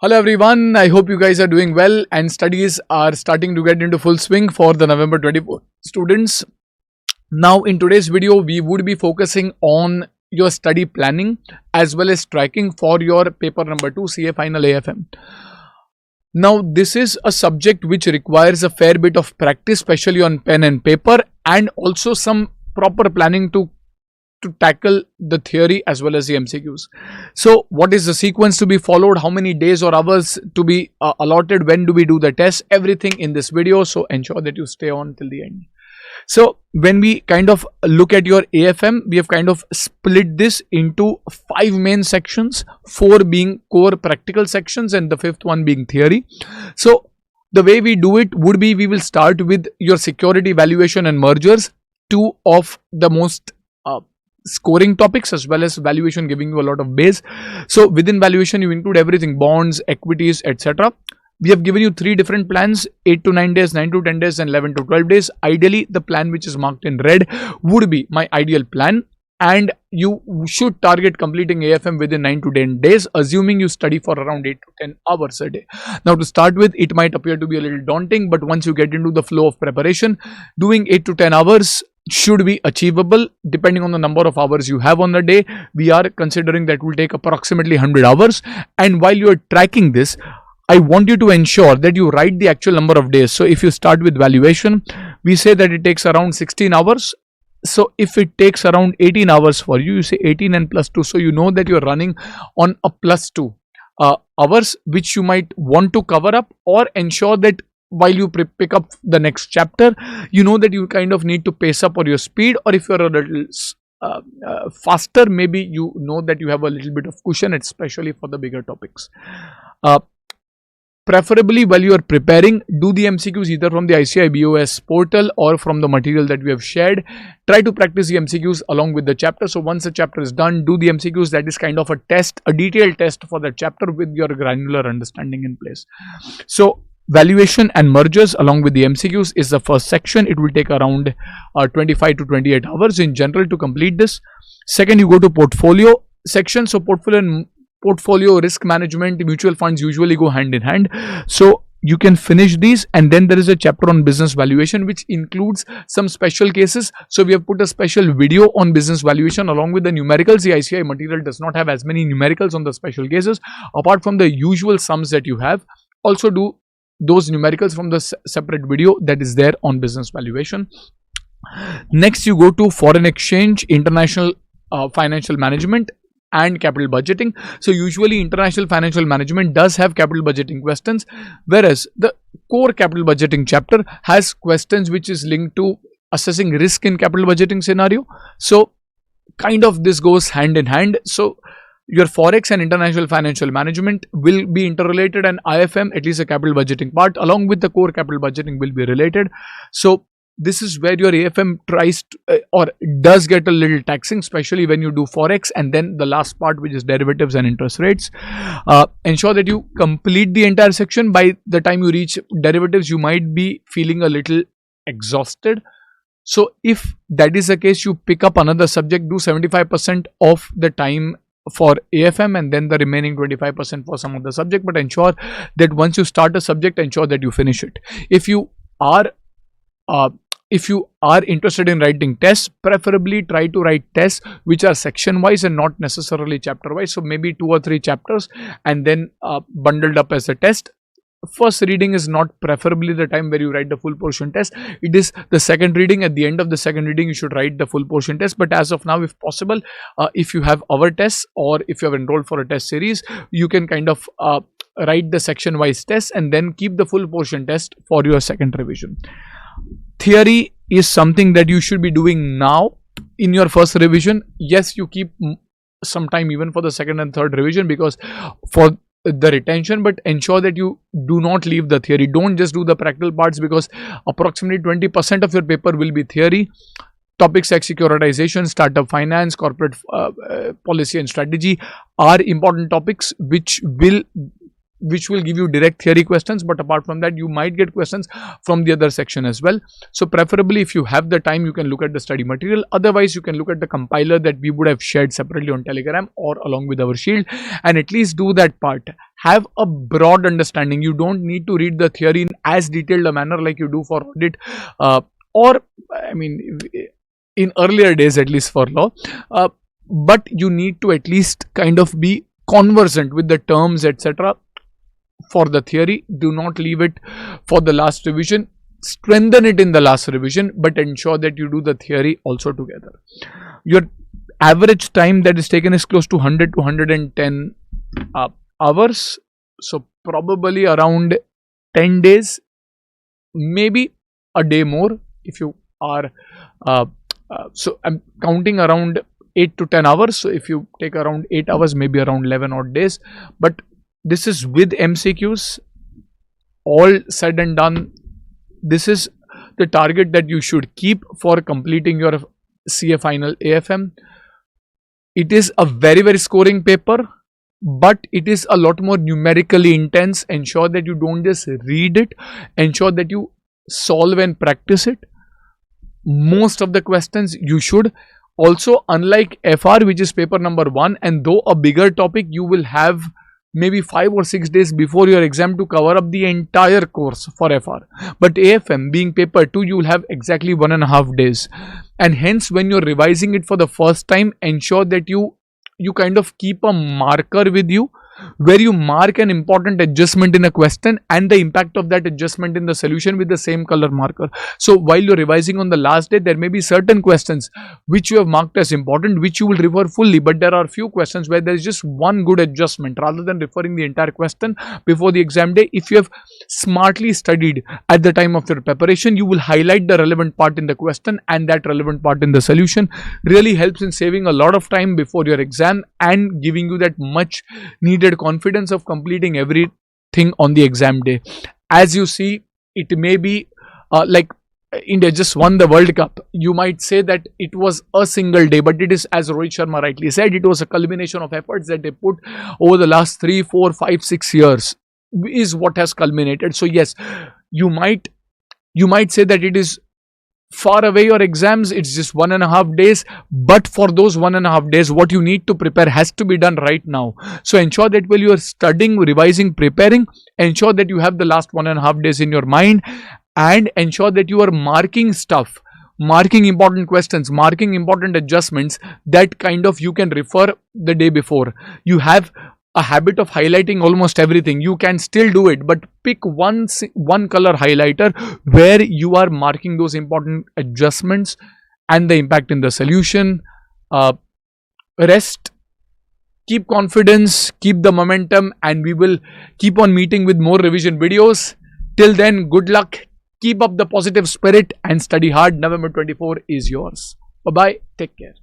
Hello everyone, I hope you guys are doing well and studies are starting to get into full swing for the November 24 students. Now in today's video, we would be focusing on your study planning as well as tracking for your paper number 2 CA Final AFM. Now this is a subject which requires a fair bit of practice, especially on pen and paper, and also some proper planning to tackle the theory as well as the MCQs. So what is the sequence to be followed, how many days or hours to be allotted, when do we do the test, everything in this video. So ensure that you stay on till the end. So when we kind of look at your AFM, we have kind of split this into 5 main sections, 4 being core practical sections and the 5th one being theory. So the way we do it would be, we will start with your security, valuation and mergers, 2 of the most scoring topics, as well as valuation giving you a lot of base. So within valuation you include everything, bonds, equities, etc. We have given you 3 different plans, 8 to 9 days, 9 to 10 days and 11 to 12 days. Ideally the plan which is marked in red would be my ideal plan, and you should target completing AFM within 9 to 10 days, assuming you study for around 8 to 10 hours a day. Now to start with, it might appear to be a little daunting, but once you get into the flow of preparation, doing 8 to 10 hours should be achievable depending on the number of hours you have on the day. We are considering that will take approximately 100 hours, and while you are tracking this, I want you to ensure that you write the actual number of days. So if you start with valuation, we say that it takes around 16 hours. So if it takes around 18 hours for you, you say 18 and plus 2. So you know that you're running on a plus 2 hours, which you might want to cover up, or ensure that while you pick up the next chapter, you know that you kind of need to pace up or your speed, or if you're a little faster, maybe you know that you have a little bit of cushion, especially for the bigger topics. Preferably while you are preparing, do the MCQs either from the ICI BOS portal or from the material that we have shared. Try to practice the MCQs along with the chapter. So once the chapter is done, do the MCQs. That is kind of a test, a detailed test for that chapter with your granular understanding in place. So valuation and mergers along with the MCQs is the first section. It will take around 25 to 28 hours in general to complete this. Second, you go to portfolio section. So portfolio risk management, mutual funds usually go hand in hand, so you can finish these. And then there is a chapter on business valuation which includes some special cases. So we have put a special video on business valuation along with the numericals. The ICI material does not have as many numericals on the special cases apart from the usual sums that you have. Also do those numericals from the separate video that is there on business valuation. Next, you go to foreign exchange, international financial management and capital budgeting. So usually international financial management does have capital budgeting questions, whereas the core capital budgeting chapter has questions which is linked to assessing risk in capital budgeting scenario. So kind of this goes hand in hand. So your forex and international financial management will be interrelated, and IFM, at least the capital budgeting part along with the core capital budgeting, will be related. So this is where your AFM tries to, or does get a little taxing, especially when you do forex, and then the last part, which is derivatives and interest rates. Ensure that you complete the entire section. By the time you reach derivatives, you might be feeling a little exhausted. So if that is the case, you pick up another subject, do 75% of the time for AFM and then the remaining 25% for some other subject, but ensure that once you start a subject, ensure that you finish it. If you are interested in writing tests, preferably try to write tests which are section wise and not necessarily chapter wise. So maybe 2 or 3 chapters and then bundled up as a test. First reading is not preferably the time where you write the full portion test. It is the second reading. At the end of the second reading, you should write the full portion test. But as of now, if possible, if you have our tests or if you have enrolled for a test series, you can kind of write the section wise test and then keep the full portion test for your second revision. Theory is something that you should be doing now in your first revision. Yes, you keep some time even for the second and third revision because for the retention, but ensure that you do not leave the theory. Don't just do the practical parts, because approximately 20% of your paper will be theory. Topics like securitization, startup finance, corporate policy and strategy are important topics which will give you direct theory questions, but apart from that you might get questions from the other section as well. So preferably, if you have the time, you can look at the study material. Otherwise, you can look at the compiler that we would have shared separately on Telegram or along with our Shield, and at least do that part. have a broad understanding. You don't need to read the theory in as detailed a manner like you do for audit, or I mean, in earlier days, at least for law. But you need to at least kind of be conversant with the terms, etc. For the theory. Do not leave it for the last revision. Strengthen it in the last revision, but ensure that you do the theory also together. Your average time that is taken is close to 100 to 110 hours. So probably around 10 days, maybe a day more if you are. So I'm counting around 8 to 10 hours. So if you take around 8 hours, maybe around 11 odd days. But this is with MCQs. All said and done, this is the target that you should keep for completing your CA final AFM. It is a very, very scoring paper, but it is a lot more numerically intense. Ensure that you don't just read it. Ensure that you solve and practice it. Most of the questions you should. Also, unlike FR, which is paper number 1, and though a bigger topic, you will have maybe 5 or 6 days before your exam to cover up the entire course for FR. But AFM being paper 2, you will have exactly 1.5 days. And hence, when you're revising it for the first time, ensure that you kind of keep a marker with you where you mark an important adjustment in a question and the impact of that adjustment in the solution with the same color marker. So while you're revising on the last day, there may be certain questions which you have marked as important, which you will refer fully, but there are few questions where there is just one good adjustment. Rather than referring the entire question before the exam day, if you have smartly studied at the time of your preparation, you will highlight the relevant part in the question and that relevant part in the solution. Really helps in saving a lot of time before your exam and giving you that much needed confidence of completing everything on the exam day. As you see, it may be like India just won the World Cup. You might say that it was a single day, but it is, as Rohit Sharma rightly said, it was a culmination of efforts that they put over the last 3, 4, 5, 6 years is what has culminated. So yes, you might say that it is far away your exams, it's just 1.5 days, but for those 1.5 days, what you need to prepare has to be done right now. So ensure that while you are studying, revising, preparing, ensure that you have the last 1.5 days in your mind, and ensure that you are marking stuff, marking important questions, marking important adjustments that kind of you can refer the day before. You have a habit of highlighting almost everything. You can still do it, but pick one color highlighter where you are marking those important adjustments and the impact in the solution. Rest, keep confidence, keep the momentum, and we will keep on meeting with more revision videos. Till then, good luck, keep up the positive spirit and study hard. November 24 is yours. Bye bye, take care.